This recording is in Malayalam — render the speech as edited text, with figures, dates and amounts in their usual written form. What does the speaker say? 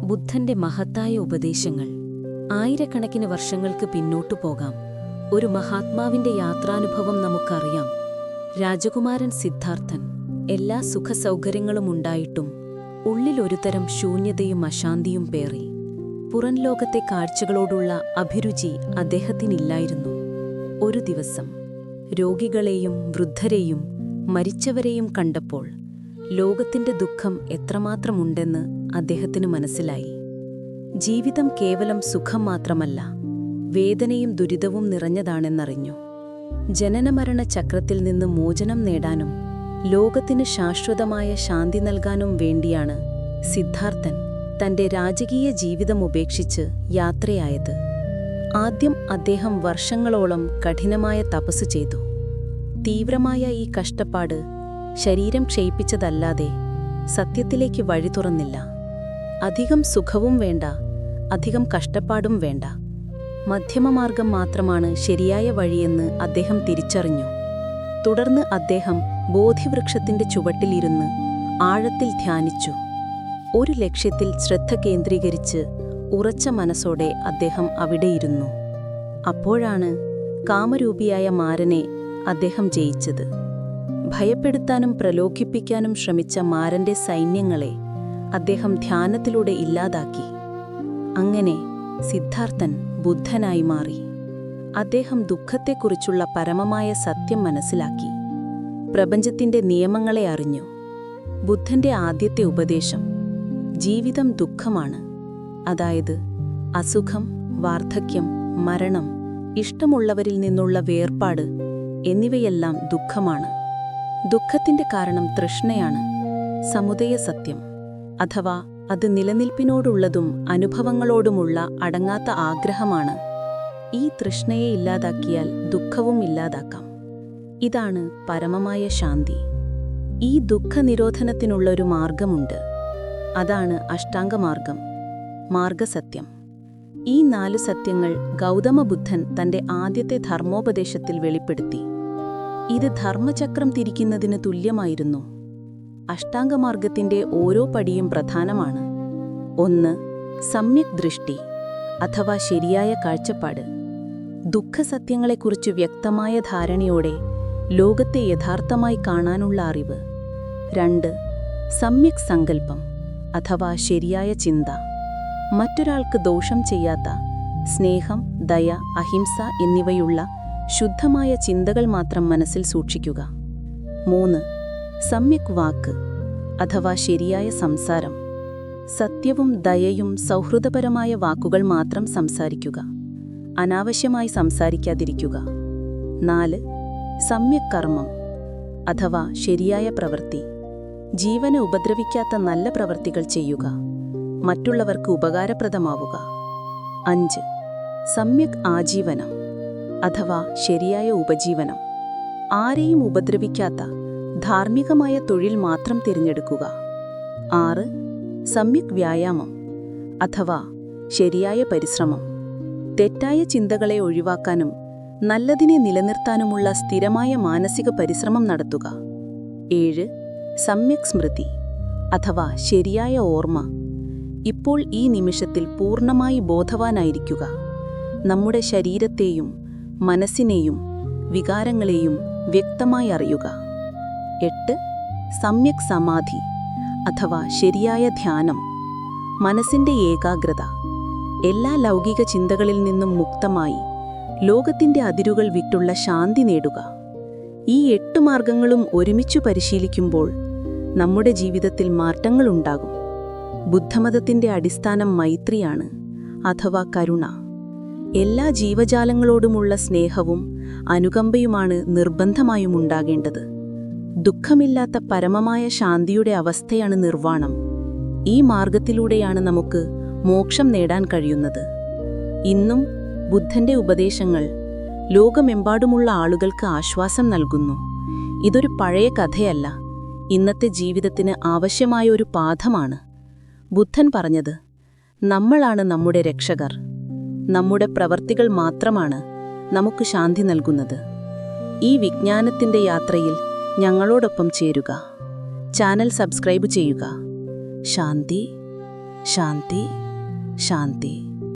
ബുദ്ധന്റെ മഹത്തായ ഉപദേശങ്ങൾ. ആയിരക്കണക്കിന് വർഷങ്ങൾക്ക് പിന്നോട്ടു പോകാം. ഒരു മഹാത്മാവിന്റെ യാത്രാനുഭവം നമുക്കറിയാം. രാജകുമാരൻ സിദ്ധാർത്ഥൻ. എല്ലാ സുഖസൗകര്യങ്ങളും ഉണ്ടായിട്ടും ഉള്ളിലൊരുതരം ശൂന്യതയും അശാന്തിയും പേറി. പുറംലോകത്തെ കാഴ്ചകളോടുള്ള അഭിരുചി അദ്ദേഹത്തിനില്ലായിരുന്നു. ഒരു ദിവസം രോഗികളെയും വൃദ്ധരെയും മരിച്ചവരെയും കണ്ടപ്പോൾ ലോകത്തിന്റെ ദുഃഖം എത്രമാത്രമുണ്ടെന്ന് അദ്ദേഹത്തിന് മനസ്സിലായി. ജീവിതം കേവലം സുഖം മാത്രമല്ല, വേദനയും ദുരിതവും നിറഞ്ഞതാണെന്നറിഞ്ഞു. ജനനമരണ ചക്രത്തിൽ നിന്ന് മോചനം നേടാനും ലോകത്തിന് ശാശ്വതമായ ശാന്തി നൽകാനും വേണ്ടിയാണ് സിദ്ധാർത്ഥൻ തന്റെ രാജകീയ ജീവിതം ഉപേക്ഷിച്ച് യാത്രയായത്. ആദ്യം അദ്ദേഹം വർഷങ്ങളോളം കഠിനമായ തപസ്സു ചെയ്തു. തീവ്രമായ ഈ കഷ്ടപ്പാട് ശരീരം ക്ഷയിപ്പിച്ചതല്ലാതെ സത്യത്തിലേക്ക് വഴി തുറന്നില്ല. അധികം സുഖവും വേണ്ട, അധികം കഷ്ടപ്പാടും വേണ്ട. മധ്യമമാർഗം മാത്രമാണ് ശരിയായ വഴിയെന്ന് അദ്ദേഹം തിരിച്ചറിഞ്ഞു. തുടർന്ന് അദ്ദേഹം ബോധിവൃക്ഷത്തിന്റെ ചുവട്ടിലിരുന്ന് ആഴത്തിൽ ധ്യാനിച്ചു. ഒരു ലക്ഷ്യത്തിൽ ശ്രദ്ധ കേന്ദ്രീകരിച്ച് ഉറച്ച മനസ്സോടെ അദ്ദേഹം അവിടെയിരുന്നു. അപ്പോഴാണ് കാമരൂപിയായ മാരനെ അദ്ദേഹം ജയിച്ചത്. ഭയപ്പെടുത്താനും പ്രലോഭിപ്പിക്കാനും ശ്രമിച്ച മാരന്റെ സൈന്യങ്ങളെ അദ്ദേഹം ധ്യാനത്തിലൂടെ ഇല്ലാതാക്കി. അങ്ങനെ സിദ്ധാർത്ഥൻ ബുദ്ധനായി മാറി. അദ്ദേഹം ദുഃഖത്തെക്കുറിച്ചുള്ള പരമമായ സത്യം മനസ്സിലാക്കി. പ്രപഞ്ചത്തിന്റെ നിയമങ്ങളെ അറിഞ്ഞു. ബുദ്ധന്റെ ആദ്യത്തെ ഉപദേശം ജീവിതം ദുഃഖമാണ്. അതായത് അസുഖം, വാർദ്ധക്യം, മരണം, ഇഷ്ടമുള്ളവരിൽ നിന്നുള്ള വേർപാട് എന്നിവയെല്ലാം ദുഃഖമാണ്. ദുഃഖത്തിന്റെ കാരണം തൃഷ്ണയാണ്, സമുദയ സത്യം. അഥവാ അത് നിലനിൽപ്പിനോടുള്ളതും അനുഭവങ്ങളോടുമുള്ള അടങ്ങാത്ത ആഗ്രഹമാണ്. ഈ തൃഷ്ണയെ ഇല്ലാതാക്കിയാൽ ദുഃഖവും ഇല്ലാതാക്കാം. ഇതാണ് പരമമായ ശാന്തി. ഈ ദുഃഖനിരോധനത്തിനുള്ളൊരു മാർഗമുണ്ട്. അതാണ് അഷ്ടാംഗമാർഗം, മാർഗസത്യം. ഈ 4 സത്യങ്ങൾ ഗൗതമബുദ്ധൻ തന്റെ ആദ്യത്തെ ധർമ്മോപദേശത്തിൽ വെളിപ്പെടുത്തി. ഇത് ധർമ്മചക്രം തിരിക്കുന്നതിന് തുല്യമായിരുന്നു. അഷ്ടാംഗമാർഗത്തിന്റെ ഓരോ പടിയും പ്രധാനമാണ്. 1. സമ്യക് ദൃഷ്ടി അഥവാ ശരിയായ കാഴ്ചപ്പാട്. ദുഃഖസത്യങ്ങളെക്കുറിച്ച് വ്യക്തമായ ധാരണയോടെ ലോകത്തെ യഥാർത്ഥമായി കാണാനുള്ള അറിവ്. 2. സമ്യക് സങ്കല്പം അഥവാ ശരിയായ ചിന്ത. മറ്റൊരാൾക്ക് ദോഷം ചെയ്യാത്ത സ്നേഹം, ദയ, അഹിംസ എന്നിവയുള്ള ശുദ്ധമായ ചിന്തകൾ മാത്രം മനസ്സിൽ സൂക്ഷിക്കുക. 3. സമ്യക് വാക്ക് അഥവാ ശരിയായ സംസാരം. സത്യവും ദയയും സൗഹൃദപരമായ വാക്കുകൾ മാത്രം സംസാരിക്കുക. അനാവശ്യമായി സംസാരിക്കാതിരിക്കുക. 4. സമ്യക് കർമ്മം അഥവാ ശരിയായ പ്രവൃത്തി. ജീവനെ ഉപദ്രവിക്കാത്ത നല്ല പ്രവൃത്തികൾ ചെയ്യുക. മറ്റുള്ളവർക്ക് ഉപകാരപ്രദമാവുക. 5. സമ്യക് ആജീവനം അഥവാ ശരിയായ ഉപജീവനം. ആരെയും ഉപദ്രവിക്കാത്ത ധാർമ്മികമായ തൊഴിൽ മാത്രം തിരഞ്ഞെടുക്കുക. 6. സമ്യക് വ്യായാമം അഥവാ ശരിയായ പരിശ്രമം. തെറ്റായ ചിന്തകളെ ഒഴിവാക്കാനും നല്ലതിനെ നിലനിർത്താനുമുള്ള സ്ഥിരമായ മാനസിക പരിശ്രമം നടത്തുക. 7. സമ്യക് സ്മൃതി അഥവാ ശരിയായ ഓർമ്മ. ഇപ്പോൾ ഈ നിമിഷത്തിൽ പൂർണ്ണമായി ബോധവാനായിരിക്കുക. നമ്മുടെ ശരീരത്തെയും മനസ്സിനെയും വികാരങ്ങളെയും വ്യക്തമായി അറിയുക. 8. സമ്യക് സമാധി അഥവാ ശരിയായ ധ്യാനം. മനസ്സിന്റെ ഏകാഗ്രത. എല്ലാ ലൗകിക ചിന്തകളിൽ നിന്നും മുക്തമായി ലോകത്തിന്റെ അതിരുകൾ വിട്ടുള്ള ശാന്തി നേടുക. ഈ 8 മാർഗങ്ങളും ഒരുമിച്ചു പരിശീലിക്കുമ്പോൾ നമ്മുടെ ജീവിതത്തിൽ മാറ്റങ്ങളുണ്ടാകും. ബുദ്ധമതത്തിന്റെ അടിസ്ഥാനം മൈത്രിയാണ് അഥവാ കരുണ. എല്ലാ ജീവജാലങ്ങളോടുമുള്ള സ്നേഹവും അനുകമ്പയുമാണ് നിർബന്ധമായും ഉണ്ടാകേണ്ടത്. ദുഃഖമില്ലാത്ത പരമമായ ശാന്തിയുടെ അവസ്ഥയാണ് നിർവ്വാണം. ഈ മാർഗത്തിലൂടെയാണ് നമുക്ക് മോക്ഷം നേടാൻ കഴിയുന്നത്. ഇന്നും ബുദ്ധന്റെ ഉപദേശങ്ങൾ ലോകമെമ്പാടുമുള്ള ആളുകൾക്ക് ആശ്വാസം നൽകുന്നു. ഇതൊരു പഴയ കഥയല്ല, ഇന്നത്തെ ജീവിതത്തിന് ആവശ്യമായ ഒരു പാഠമാണ്. ബുദ്ധൻ പറഞ്ഞത്, നമ്മളാണ് നമ്മുടെ രക്ഷകർ. നമ്മുടെ പ്രവർത്തികൾ മാത്രമാണ് നമുക്ക് ശാന്തി നൽകുന്നത്. ഈ വിജ്ഞാനത്തിന്റെ യാത്രയിൽ ഞങ്ങളോടൊപ്പം ചേരുക. ചാനൽ സബ്സ്ക്രൈബ് ചെയ്യുക. ശാന്തി ശാന്തി ശാന്തി.